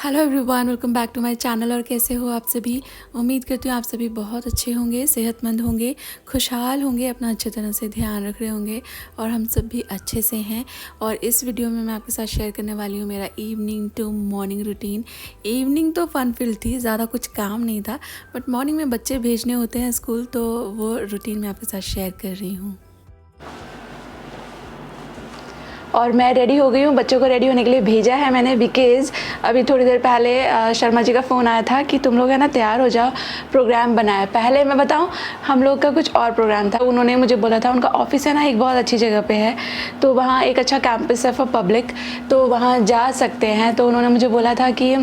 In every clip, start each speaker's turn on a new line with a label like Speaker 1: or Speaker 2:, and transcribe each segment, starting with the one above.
Speaker 1: Hello everyone, welcome back to my channel. और कैसे हो आप सभी। उम्मीद करती हूँ आप सभी बहुत अच्छे होंगे, सेहतमंद होंगे, खुशहाल होंगे, अपना अच्छे तरह से ध्यान रख रहे होंगे और हम सब भी अच्छे से हैं। और इस वीडियो में मैं आपके साथ शेयर करने वाली हूँ मेरा evening to morning routine. Evening तो फन फील्ड थी, ज़्यादा कुछ काम नहीं था, बट मॉर्निंग में बच्चे भेजने होते हैं स्कूल, तो वो रूटीन मैं आपके साथ शेयर कर रही हूँ। और मैं रेडी हो गई हूँ, बच्चों को रेडी होने के लिए भेजा है मैंने, बिकॉज़ अभी थोड़ी देर पहले शर्मा जी का फ़ोन आया था कि तुम लोग है ना तैयार हो जाओ, प्रोग्राम बनाया। पहले मैं बताऊँ, हम लोग का कुछ और प्रोग्राम था। उन्होंने मुझे बोला था, उनका ऑफिस है ना एक बहुत अच्छी जगह पे है, तो वहाँ एक अच्छा कैंपस है फॉर पब्लिक, तो वहाँ जा सकते हैं। तो उन्होंने मुझे बोला था कि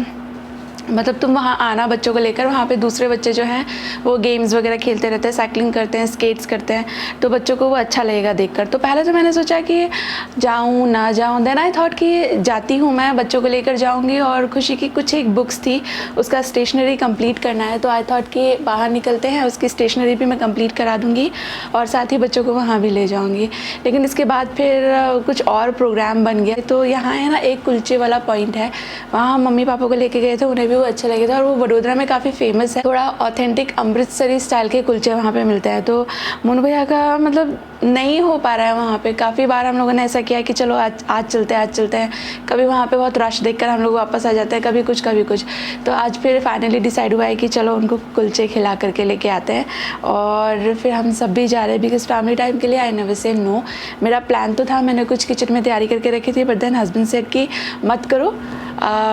Speaker 1: मतलब तुम वहाँ आना बच्चों को लेकर। वहाँ पे दूसरे बच्चे जो हैं वो गेम्स वगैरह खेलते रहते हैं, साइकिलिंग करते हैं, स्केट्स करते हैं, तो बच्चों को वो अच्छा लगेगा देखकर। तो पहले तो मैंने सोचा कि जाऊँ ना जाऊँ, देन आई थॉट कि जाती हूँ, मैं बच्चों को लेकर जाऊँगी। और खुशी की कुछ एक बुक्स थी, उसका स्टेशनरी कंप्लीट करना है, तो आई थॉट कि बाहर निकलते हैं, उसकी स्टेशनरी भी मैं कंप्लीट करा दूँगी और साथ ही बच्चों को वहाँ भी ले जाऊँगी। लेकिन इसके बाद फिर कुछ और प्रोग्राम बन गया। तो यहाँ है ना एक कुलचे वाला पॉइंट है, वहाँ हम मम्मी पापा को लेके गए थे, उन्हें भी वो अच्छा लगे था। और वो वडोदरा में काफ़ी फेमस है, थोड़ा ऑथेंटिक अमृतसरी स्टाइल के कुलचे वहाँ पे मिलते हैं। तो मोनू भैया का मतलब नहीं हो पा रहा है वहाँ पे। काफ़ी बार हम लोगों ने ऐसा किया कि चलो आज चलते हैं, आज चलते हैं। कभी वहाँ पे बहुत रश देखकर हम लोग वापस आ जाते हैं, कभी कुछ कभी कुछ। तो आज फिर फाइनली डिसाइड हुआ है कि चलो उनको कुलचे खिला करके लेके आते हैं। और फिर हम सब भी जा रहे हैं, बिकॉज फैमिली टाइम के लिए आई नेवर से नो। मेरा प्लान तो था, मैंने कुछ किचन में तैयारी करके रखी थी, बट देन हस्बैंड सेड कि मत करो,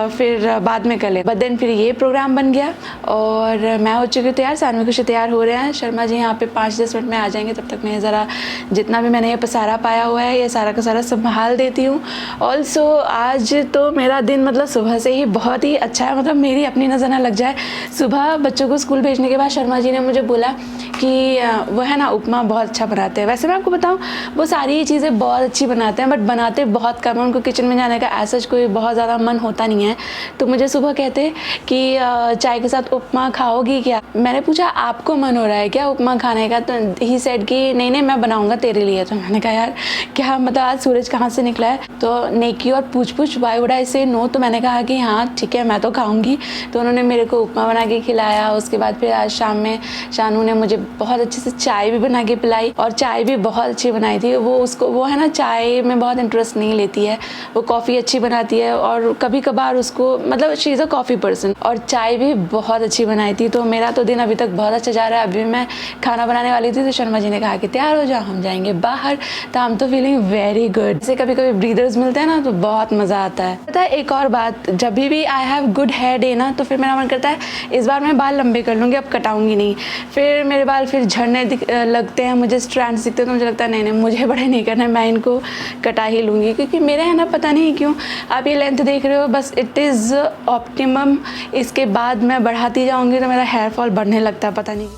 Speaker 1: फिर बाद में कर ले। बट देन फिर ये प्रोग्राम बन गया और मैं हो चुकी हूँ तैयार, साथ में कुछ तैयार हो रहे हैं। शर्मा जी यहाँ पे 5-10 मिनट में आ जाएंगे, तब तक मैं ज़रा जितना भी मैंने ये पसारा पाया हुआ है ये सारा का सारा संभाल देती हूँ। ऑल्सो आज तो मेरा दिन मतलब सुबह से ही बहुत ही अच्छा है, मतलब मेरी अपनी नज़र ना लग जाए। सुबह बच्चों को स्कूल भेजने के बाद शर्मा जी ने मुझे बोला कि वो है ना उपमा बहुत अच्छा बनाते हैं। वैसे मैं आपको बताऊँ, वो सारी चीज़ें बहुत अच्छी बनाते हैं, बट बनाते बहुत कम है। उनको किचन में जाने का ऐसा कोई बहुत ज़्यादा मन होता नहीं है। तो मुझे सुबह कहते कि चाय के साथ उपमा खाओगी क्या। मैंने पूछा आपको मन हो रहा है क्या उपमा खाने का, तो ही सेड कि नहीं नहीं मैं बनाऊंगा तेरे लिए। तो मैंने कहा यार क्या मतलब आज सूरज कहाँ से निकला है। तो नेकी और पूछ वाई वुड आई से नो। तो मैंने कहा कि हाँ ठीक है मैं तो खाऊंगी। तो उन्होंने मेरे को उपमा बना के खिलाया। उसके बाद फिर आज शाम में शानू ने मुझे बहुत अच्छे से चाय भी बना के पिलाई, और चाय भी बहुत अच्छी बनाई थी। वो है ना चाय में बहुत इंटरेस्ट नहीं लेती है, वो कॉफ़ी अच्छी बनाती है और कभी कभार उसको मतलब she is a coffee person. और चाय भी बहुत अच्छी बनाई थी। तो मेरा तो दिन अभी तक बहुत अच्छा जा रहा है। अभी मैं खाना बनाने वाली थी तो शर्मा जी ने कहा कि तैयार हो जाओ, हम जाएंगे बाहर। तो आई एम तो फीलिंग वेरी गुड। जैसे कभी कभी ब्रीदर्स मिलते हैं ना तो बहुत मज़ा आता है। पता है एक और बात, जब भी I have good hair day ना, तो फिर मेरा मन करता है इस बार मैं बाल लंबे कर लूँगी, अब कटाऊंगी नहीं। फिर मेरे बाल फिर झड़ने लगते हैं, मुझे स्ट्रैंड्स दिखते हैं, तो मुझे लगता है नहीं नहीं मुझे बड़े नहीं करना है, मैं इनको कटा ही लूँगी। क्योंकि मेरे है ना पता नहीं क्यों, आप ये लेंथ देख रहे हो, बस इट इज़ ऑप्टिमम। इसके बाद मैं बढ़ाती जाऊँगी तो मेरा हेयर फॉल बढ़ने लगता है, पता नहीं।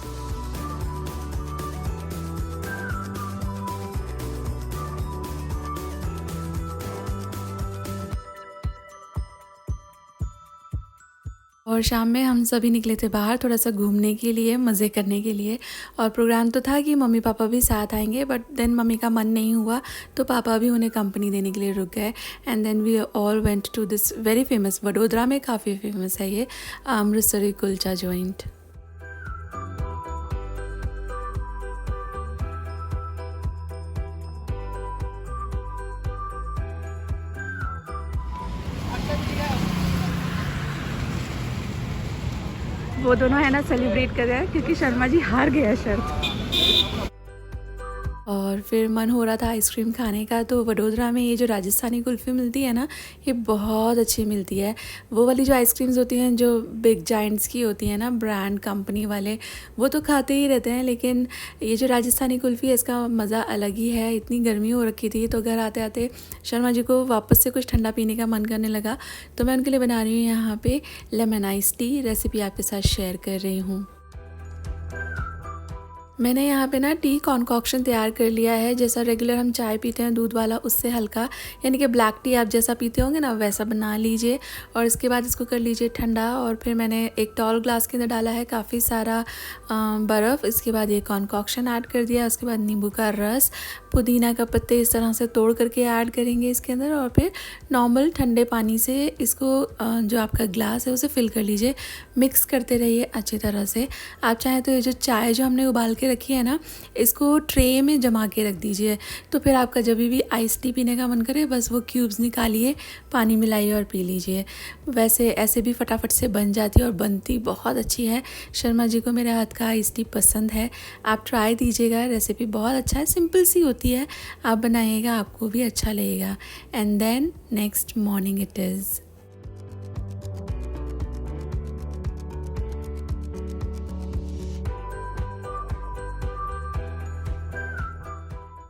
Speaker 1: और शाम में हम सभी निकले थे बाहर थोड़ा सा घूमने के लिए, मज़े करने के लिए। और प्रोग्राम तो था कि मम्मी पापा भी साथ आएंगे, बट देन मम्मी का मन नहीं हुआ तो पापा भी उन्हें कंपनी देने के लिए रुक गए। And then we all went to this very famous, Vadodara में काफ़ी फेमस है ये अमृतसरी कुलचा जॉइंट। वो दोनों है ना सेलिब्रेट कर रहे हैं क्योंकि शर्मा जी हार गया शर्त। और फिर मन हो रहा था आइसक्रीम खाने का, तो वडोदरा में ये जो राजस्थानी कुल्फ़ी मिलती है ना, ये बहुत अच्छी मिलती है। वो वाली जो आइसक्रीम्स होती हैं जो बिग जाइंट्स की होती हैं ना, ब्रांड कंपनी वाले, वो तो खाते ही रहते हैं, लेकिन ये जो राजस्थानी कुल्फ़ी है इसका मज़ा अलग ही है। इतनी गर्मी हो रखी थी तो घर आते आते शर्मा जी को वापस से कुछ ठंडा पीने का मन करने लगा, तो मैं उनके लिए बना रही हूँ यहाँ पे लेमन आइस टी। रेसिपी आपके साथ शेयर कर रही हूँ। मैंने यहाँ पे ना टी कॉन्कॉक्शन तैयार कर लिया है, जैसा रेगुलर हम चाय पीते हैं दूध वाला, उससे हल्का, यानी कि ब्लैक टी आप जैसा पीते होंगे ना वैसा बना लीजिए। और इसके बाद इसको कर लीजिए ठंडा। और फिर मैंने एक टॉल ग्लास के अंदर डाला है काफ़ी सारा बर्फ़। इसके बाद ये कॉन्कॉक्शन ऐड कर दिया। उसके बाद नींबू का रस, पुदीना का पत्ते इस तरह से तोड़ करके ऐड करेंगे इसके अंदर। और फिर नॉर्मल ठंडे पानी से इसको जो आपका ग्लास है उसे फिल कर लीजिए। मिक्स करते रहिए अच्छी तरह से। आप चाहें तो ये जो चाय जो हमने उबाल के रखी है ना, इसको ट्रे में जमा के रख दीजिए। तो फिर आपका जब भी आइस टी पीने का मन करे बस वो क्यूब्स निकालिए, पानी मिलाइए और पी लीजिए। वैसे ऐसे भी फटाफट से बन जाती है और बनती बहुत अच्छी है। शर्मा जी को मेरे हाथ का आइस टी पसंद है, आप ट्राई दीजिएगा। रेसिपी बहुत अच्छा है, सिंपल सी होती है, आप बनाइएगा आपको भी अच्छा लगेगा। And then next morning it is.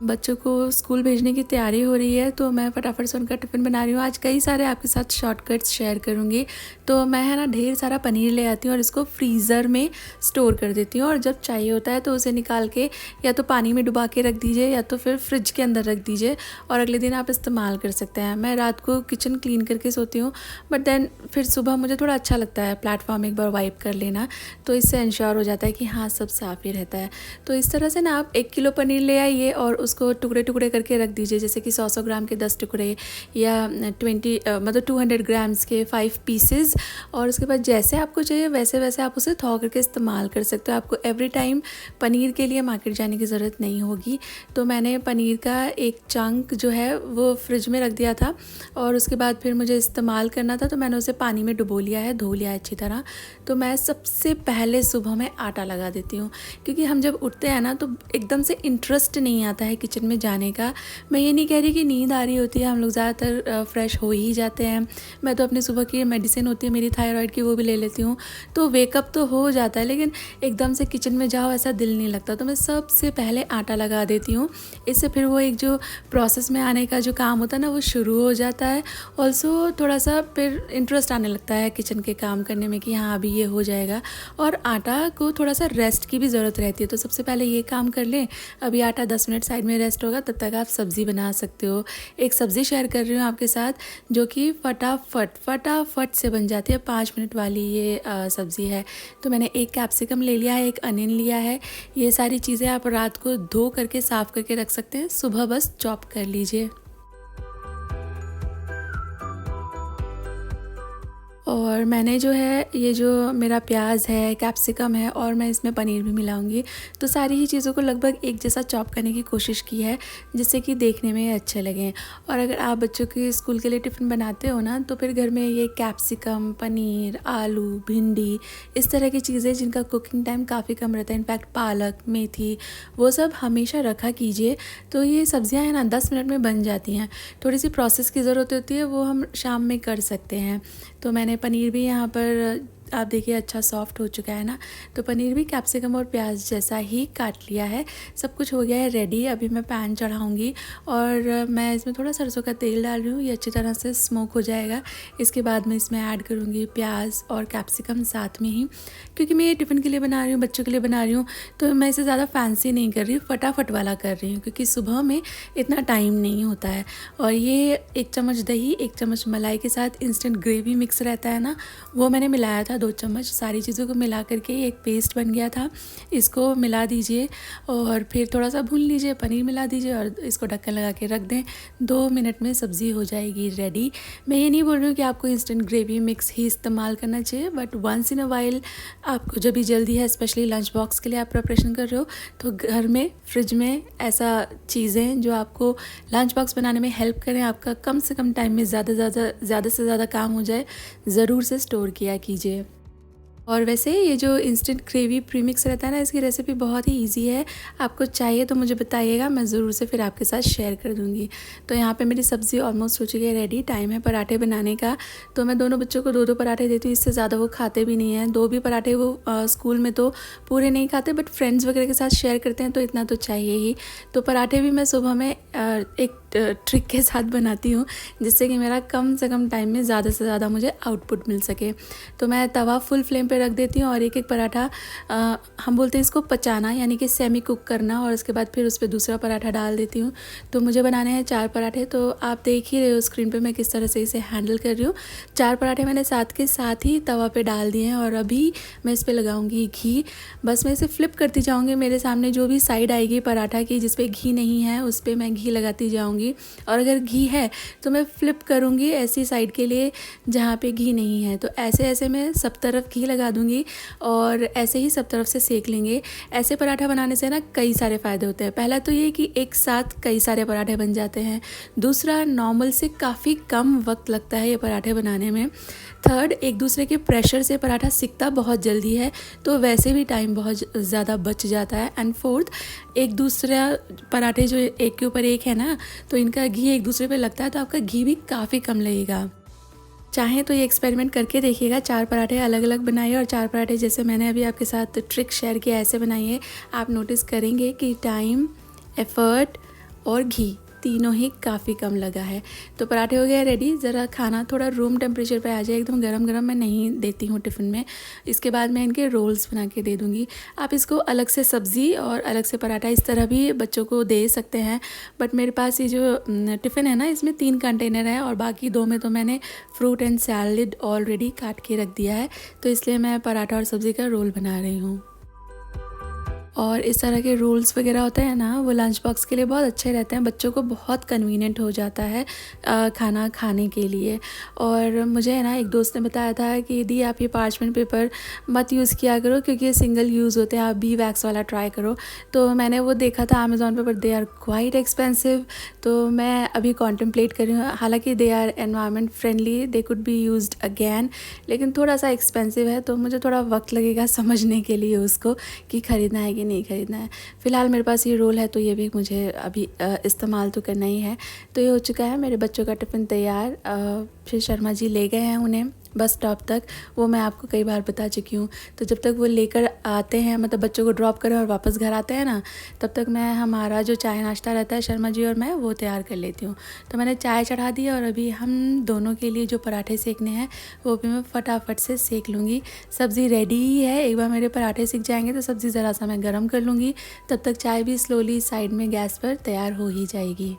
Speaker 1: बच्चों को स्कूल भेजने की तैयारी हो रही है, तो मैं फटाफट से उनका टिफ़िन बना रही हूँ। आज कई सारे आपके साथ शॉर्टकट्स शेयर करूँगी। तो मैं है ना ढेर सारा पनीर ले आती हूँ और इसको फ्रीज़र में स्टोर कर देती हूँ। और जब चाहिए होता है तो उसे निकाल के या तो पानी में डुबा के रख दीजिए या तो फिर फ्रिज के अंदर रख दीजिए और अगले दिन आप इस्तेमाल कर सकते हैं। मैं रात को किचन क्लीन करके सोती हूँ, बट देन फिर सुबह मुझे थोड़ा अच्छा लगता है प्लेटफॉर्म एक बार वाइप कर लेना, तो इससे इंश्योर हो जाता है कि हाँ सब साफ़ ही रहता है। तो इस तरह से ना आप 1 किलो पनीर ले आइए और उसको टुकड़े टुकड़े करके रख दीजिए, जैसे कि 100 ग्राम के 10 टुकड़े या 200 ग्राम्स के 5 पीसेस। और उसके बाद जैसे आपको चाहिए वैसे वैसे आप उसे थौ करके इस्तेमाल कर सकते हो। आपको एवरी टाइम पनीर के लिए मार्केट जाने की ज़रूरत नहीं होगी। तो मैंने पनीर का एक चंक जो है वो फ्रिज में रख दिया था और उसके बाद फिर मुझे इस्तेमाल करना था, तो मैंने उसे पानी में डुबो लिया है, धो लिया है अच्छी तरह। तो मैं सबसे पहले सुबह में आटा लगा देती हूँ, क्योंकि हम जब उठते हैं ना तो एकदम से इंटरेस्ट नहीं आता है किचन में जाने का। मैं ये नहीं कह रही कि नींद आ रही होती है, हम लोग ज़्यादातर फ्रेश हो ही जाते हैं। मैं तो अपनी सुबह की मेडिसिन होती है मेरी थायराइड की, वो भी ले लेती हूँ, तो वेकअप तो हो जाता है, लेकिन एकदम से किचन में जाओ ऐसा दिल नहीं लगता। तो मैं सबसे पहले आटा लगा देती हूँ, इससे फिर वो एक जो प्रोसेस में आने का जो काम होता है ना वो शुरू हो जाता है। ऑल्सो थोड़ा सा फिर इंटरेस्ट आने लगता है किचन के काम करने में कि हाँ अभी ये हो जाएगा। और आटा को थोड़ा सा रेस्ट की भी ज़रूरत रहती है, तो सबसे पहले ये काम कर लें। अभी आटा 10 मिनट साइड में रेस्ट होगा, तब तक आप सब्ज़ी बना सकते हो। एक सब्ज़ी शेयर कर रही हूँ आपके साथ जो कि फटाफट से बन जाती है, 5 मिनट वाली ये सब्ज़ी है। तो मैंने एक कैप्सिकम ले लिया है, एक अनियन लिया है। ये सारी चीज़ें आप रात को धो करके साफ़ करके रख सकते हैं, सुबह बस चॉप कर लीजिए। और मैंने जो है ये जो मेरा प्याज है, कैप्सिकम है और मैं इसमें पनीर भी मिलाऊंगी, तो सारी ही चीज़ों को लगभग एक जैसा चॉप करने की कोशिश की है, जिससे कि देखने में अच्छे लगें। और अगर आप बच्चों के स्कूल के लिए टिफ़िन बनाते हो ना, तो फिर घर में ये कैप्सिकम, पनीर, आलू, भिंडी, इस तरह की चीज़ें जिनका कुकिंग टाइम काफ़ी कम रहता है, इनफैक्ट पालक, मेथी, वो सब हमेशा रखा कीजिए। तो ये सब्जियां हैं ना 10 मिनट में बन जाती हैं। थोड़ी सी प्रोसेस की ज़रूरत होती है, वो हम शाम में कर सकते हैं। तो मैंने पनीर भी यहाँ पर आप देखिए अच्छा सॉफ्ट हो चुका है ना, तो पनीर भी कैप्सिकम और प्याज जैसा ही काट लिया है। सब कुछ हो गया है रेडी। अभी मैं पैन चढ़ाऊँगी और मैं इसमें थोड़ा सरसों का तेल डाल रही हूँ, ये अच्छी तरह से स्मोक हो जाएगा। इसके बाद मैं इसमें ऐड करूँगी प्याज और कैप्सिकम साथ में ही, क्योंकि मैं ये टिफ़िन के लिए बना रही हूँ, बच्चों के लिए बना रही हूँ, तो मैं इसे ज़्यादा फैंसी नहीं कर रही हूँ, फटाफट वाला कर रही हूँ, क्योंकि सुबह में इतना टाइम नहीं होता है। और ये 1 चम्मच दही, 1 चम्मच मलाई के साथ इंस्टेंट ग्रेवी मिक्स रहता है ना, वो मैंने मिलाया था 2 चम्मच। सारी चीज़ों को मिला करके एक पेस्ट बन गया था। इसको मिला दीजिए और फिर थोड़ा सा भून लीजिए, पनीर मिला दीजिए और इसको ढक्कन लगा के रख दें। 2 मिनट में सब्ज़ी हो जाएगी रेडी। मैं ये नहीं बोल रही हूँ कि आपको इंस्टेंट ग्रेवी मिक्स ही इस्तेमाल करना चाहिए, but once in a while आपको जब भी जल्दी है, स्पेशली लंच बॉक्स के लिए आप प्रिपरेशन कर रहे हो, तो घर में फ्रिज में ऐसा चीज़ें जो आपको लंच बॉक्स बनाने में हेल्प करें, आपका कम से कम टाइम में ज़्यादा से ज़्यादा काम हो जाए, ज़रूर से स्टोर किया कीजिए। और वैसे ये जो इंस्टेंट ग्रेवी प्रीमिक्स रहता है ना, इसकी रेसिपी बहुत ही इजी है। आपको चाहिए तो मुझे बताइएगा, मैं ज़रूर से फिर आपके साथ शेयर कर दूँगी। तो यहाँ पे मेरी सब्ज़ी ऑलमोस्ट हो चुकी है रेडी। टाइम है पराठे बनाने का, तो मैं दोनों बच्चों को 2-2 पराठे देती हूँ, इससे ज़्यादा वो खाते भी नहीं हैं। 2 भी पराठे वो स्कूल में तो पूरे नहीं खाते, बट फ्रेंड्स वगैरह के साथ शेयर करते हैं तो इतना तो चाहिए ही। तो पराठे भी मैं सुबह में एक ट्रिक के साथ बनाती हूँ, जिससे कि मेरा कम से कम टाइम में ज़्यादा से ज़्यादा मुझे आउटपुट मिल सके। तो मैं तवा फुल फ्लेम पे रख देती हूँ और एक एक पराठा हम बोलते हैं इसको पचाना, यानी कि सेमी कुक करना, और उसके बाद फिर उस पर दूसरा पराठा डाल देती हूँ। तो मुझे बनाने हैं 4 पराठे। तो आप देख ही रहे हो स्क्रीन पे मैं किस तरह से इसे हैंडल कर रही हूँ। 4 पराठे मैंने साथ के साथ ही तवा पे डाल दिए हैं और अभी मैं इस पर लगाऊंगी घी। बस मैं इसे फ्लिप करती जाऊंगी, मेरे सामने जो भी साइड आएगी पराठा की जिस पे घी नहीं है उस पर मैं घी लगाती जाऊंगी, और अगर घी है तो मैं फ्लिप करूंगी ऐसी साइड के लिए जहाँ पे घी नहीं है। तो ऐसे ऐसे मैं सब तरफ घी लगा दूंगी और ऐसे ही सब तरफ से सेक लेंगे। ऐसे पराठा बनाने से ना कई सारे फ़ायदे होते हैं। पहला तो ये कि एक साथ कई सारे पराठे बन जाते हैं। दूसरा, नॉर्मल से काफ़ी कम वक्त लगता है ये पराठे बनाने में। थर्ड, एक दूसरे के प्रेशर से पराठा सिकता बहुत जल्दी है, तो वैसे भी टाइम बहुत ज़्यादा बच जाता है। एंड फोर्थ, एक दूसरा पराठे जो एक के ऊपर एक है ना, तो इनका घी एक दूसरे पे लगता है तो आपका घी भी काफ़ी कम लगेगा। चाहें तो ये एक्सपेरिमेंट करके देखिएगा, 4 पराठे अलग अलग बनाइए और 4 पराठे जैसे मैंने अभी आपके साथ ट्रिक शेयर किया ऐसे बनाइए। आप नोटिस करेंगे कि टाइम, एफ़र्ट और घी तीनों ही काफ़ी कम लगा है। तो पराठे हो गए रेडी। ज़रा खाना थोड़ा रूम टेम्परेचर पे आ जाए, एकदम गरम गरम मैं नहीं देती हूँ टिफ़िन में। इसके बाद मैं इनके रोल्स बना के दे दूँगी। आप इसको अलग से सब्ज़ी और अलग से पराठा इस तरह भी बच्चों को दे सकते हैं, बट मेरे पास ये जो टिफ़िन है ना इसमें 3 कंटेनर है और बाकी 2 में तो मैंने फ्रूट एंड सैलड ऑलरेडी काट के रख दिया है, तो इसलिए मैं पराठा और सब्ज़ी का रोल बना रही हूँ। और इस तरह के रोल्स वगैरह होते हैं ना, वो लंच बॉक्स के लिए बहुत अच्छे रहते हैं, बच्चों को बहुत कन्वीनियंट हो जाता है खाना खाने के लिए। और मुझे है ना एक दोस्त ने बताया था कि दी आप ये पार्चमेंट पेपर मत यूज़ किया करो क्योंकि ये सिंगल यूज़ होते हैं, आप बी वैक्स वाला ट्राई करो। तो मैंने वो देखा था अमेज़ॉन पे, but they are quite expensive. तो मैं अभी कॉन्टम्पलेट कर रही हूँ, हालांकि they are environment friendly, they could be used again, लेकिन थोड़ा सा एक्सपेंसिव है, तो मुझे थोड़ा वक्त लगेगा समझने के लिए उसको कि ख़रीदना है कि नहीं ख़रीदना है। फ़िलहाल मेरे पास ये रोल है तो ये भी मुझे अभी इस्तेमाल तो करना ही है। तो ये हो चुका है, मेरे बच्चों का टिफ़िन तैयार। फिर शर्मा जी ले गए हैं उन्हें बस स्टॉप तक, वो मैं आपको कई बार बता चुकी हूँ। तो जब तक वो लेकर आते हैं, मतलब बच्चों को ड्रॉप करें और वापस घर आते हैं ना, तब तक मैं हमारा जो चाय नाश्ता रहता है शर्मा जी और मैं वो तैयार कर लेती हूँ। तो मैंने चाय चढ़ा दी और अभी हम दोनों के लिए जो पराठे सेकने हैं वो भी मैं फटाफट से सेक लूँगी। सब्ज़ी रेडी ही है, एक बार मेरे पराठे सीख जाएंगे तो सब्ज़ी ज़रा सा मैं गर्म कर लूँगी, तब तक चाय भी स्लोली साइड में गैस पर तैयार हो ही जाएगी।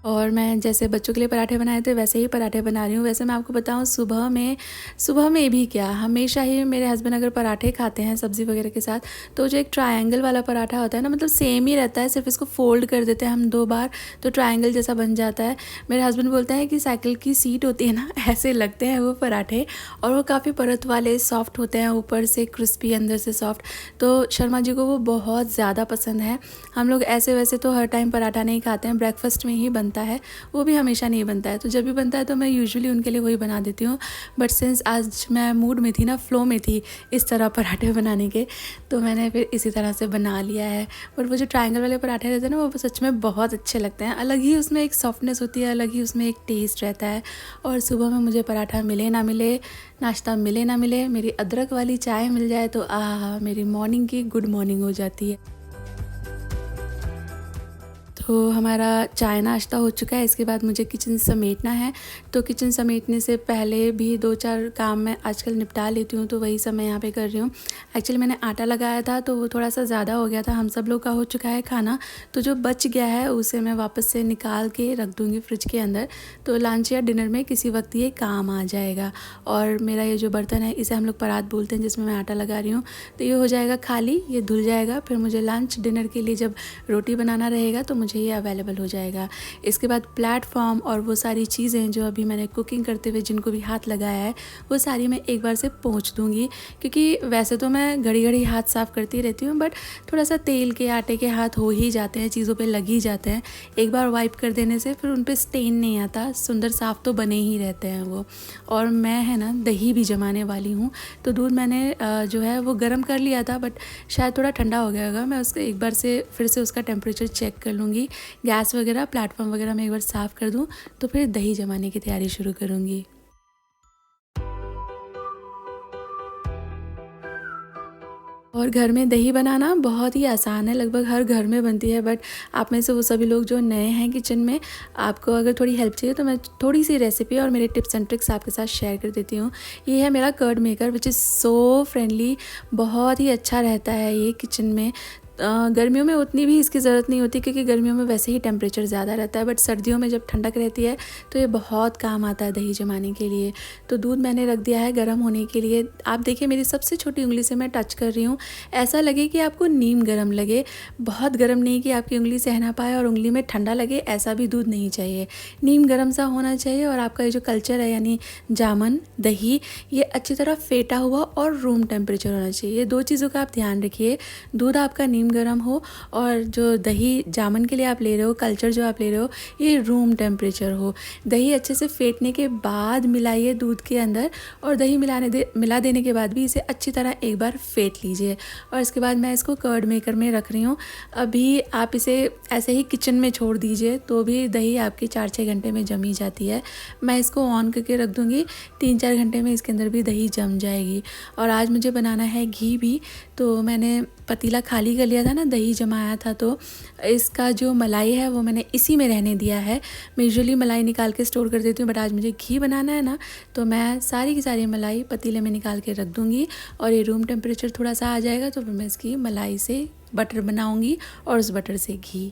Speaker 1: और मैं जैसे बच्चों के लिए पराठे बनाए थे वैसे ही पराठे बना रही हूँ। वैसे मैं आपको बताऊँ, सुबह में भी क्या, हमेशा ही मेरे हस्बैंड अगर पराठे खाते हैं सब्ज़ी वगैरह के साथ, तो जो एक ट्रायंगल वाला पराठा होता है ना, मतलब सेम ही रहता है, सिर्फ इसको फोल्ड कर देते हैं हम 2 बार तो ट्रायंगल जैसा बन जाता है। मेरे हस्बैंड बोलते हैं कि साइकिल की सीट होती है ना, ऐसे लगते हैं वो पराठे, और वो काफ़ी परत वाले सॉफ्ट होते हैं, ऊपर से क्रिस्पी अंदर से सॉफ्ट। तो शर्मा जी को वो बहुत ज़्यादा पसंद है। हम लोग ऐसे वैसे तो हर टाइम पराठा नहीं खाते हैं, ब्रेकफास्ट में ही बनता है, वो भी हमेशा नहीं बनता है। तो जब भी बनता है तो मैं यूजुअली उनके लिए वही बना देती हूँ, बट सिंस आज मैं मूड में थी ना, फ्लो में थी इस तरह पराठे बनाने के, तो मैंने फिर इसी तरह से बना लिया है। बट वो जो ट्रायंगल वाले पराठे रहते हैं ना, वो सच में बहुत अच्छे लगते हैं, अलग ही उसमें एक सॉफ्टनेस होती है, अलग ही उसमें एक टेस्ट रहता है। और सुबह में मुझे पराठा मिले ना मिले, नाश्ता मिले ना मिले, मेरी अदरक वाली चाय मिल जाए तो आहा, मेरी मॉर्निंग की गुड मॉर्निंग हो जाती है। तो हमारा चाय नाश्ता हो चुका है, इसके बाद मुझे किचन समेटना है। तो किचन समेटने से पहले भी 2-4 काम मैं आजकल निपटा लेती हूँ, तो वही सब मैं यहाँ पे कर रही हूँ। एक्चुअली मैंने आटा लगाया था तो वो थोड़ा सा ज़्यादा हो गया था, हम सब लोग का हो चुका है खाना, तो जो बच गया है उसे मैं वापस से निकाल के रख दूँगी फ्रिज के अंदर, तो लंच या डिनर में किसी वक्त ये काम आ जाएगा। और मेरा ये जो बर्तन है इसे हम लोग परात बोलते हैं, जिसमें मैं आटा लगा रही हूँ, तो ये हो जाएगा खाली, ये धुल जाएगा। फिर मुझे लंच डिनर के लिए जब रोटी बनाना रहेगा तो मुझे ये अवेलेबल हो जाएगा। इसके बाद प्लेटफॉर्म और वो सारी चीज़ें जो अभी मैंने कुकिंग करते हुए जिनको भी हाथ लगाया है, वो सारी मैं एक बार से पोंछ दूँगी, क्योंकि वैसे तो मैं घड़ी घड़ी हाथ साफ़ करती रहती हूँ, बट थोड़ा सा तेल के आटे के हाथ हो ही जाते हैं, चीज़ों पे लग ही जाते हैं। एक बार वाइप कर देने से फिर उन पे स्टेन नहीं आता, सुंदर साफ़ तो बने ही रहते हैं वो। और मैं है ना दही भी जमाने वाली हूँ, तो दूध मैंने जो है वो गर्म कर लिया था, बट शायद थोड़ा ठंडा हो गया होगा, मैं उसको एक बार से फिर से उसका टेम्परेचर चेक कर लूँगी। करूँगी। गैस वगैरह, प्लेटफॉर्म वगैरह मैं एक बार साफ़ कर दूँ तो फिर दही जमाने की तैयारी शुरू करूँगी। और घर में दही बनाना बहुत ही आसान है, लगभग हर घर में बनती है। बट आप में से वो सभी लोग जो नए हैं किचन में, आपको अगर थोड़ी हेल्प चाहिए तो मैं थोड़ी सी रेसिपी और मेरे टिप्स एंड ट्रिक्स आपके साथ शेयर कर देती हूँ। ये है मेरा curd maker which is so friendly, बहुत ही अच्छा रहता है ये किचन में। गर्मियों में उतनी भी इसकी ज़रूरत नहीं होती क्योंकि गर्मियों में वैसे ही टेम्परेचर ज़्यादा रहता है, बट सर्दियों में जब ठंडक रहती है तो ये बहुत काम आता है दही जमाने के लिए। तो दूध मैंने रख दिया है गर्म होने के लिए। आप देखिए मेरी सबसे छोटी उंगली से मैं टच कर रही हूँ, ऐसा लगे कि आपको नीम गर्म लगे, बहुत गर्म नहीं कि आपकी उंगली सह ना पाए और उंगली में ठंडा लगे, ऐसा भी दूध नहीं चाहिए। नीम गर्म सा होना चाहिए और आपका ये जो कल्चर है यानी जामन, दही, ये अच्छी तरह फेटा हुआ और रूम टेम्परेचर होना चाहिए। ये दो चीज़ों का आप ध्यान रखिए, दूध आपका नीम गर्म हो और जो दही जामन के लिए आप ले रहे हो, कल्चर जो आप ले रहे हो, ये रूम टेम्परेचर हो। दही अच्छे से फेंटने के बाद मिलाइए दूध के अंदर और दही मिला देने के बाद भी इसे अच्छी तरह एक बार फेंट लीजिए। और इसके बाद मैं इसको कर्ड मेकर में रख रही हूँ। अभी आप इसे ऐसे ही किचन में छोड़ दीजिए तो भी दही आपकी 4-6 घंटे में जमी जाती है। मैं इसको ऑन करके रख दूँगी, 3-4 घंटे में इसके अंदर भी दही जम जाएगी। और आज मुझे बनाना है घी भी, तो मैंने पतीला खाली कर लिया था ना, दही जमाया था, तो इसका जो मलाई है वो मैंने इसी में रहने दिया है। मैं यूजुअली मलाई निकाल के स्टोर कर देती हूँ, बट आज मुझे घी बनाना है ना, तो मैं सारी की सारी मलाई पतीले में निकाल के रख दूँगी और ये रूम टेम्परेचर थोड़ा सा आ जाएगा तो फिर मैं इसकी मलाई से बटर बनाऊँगी और उस बटर से घी।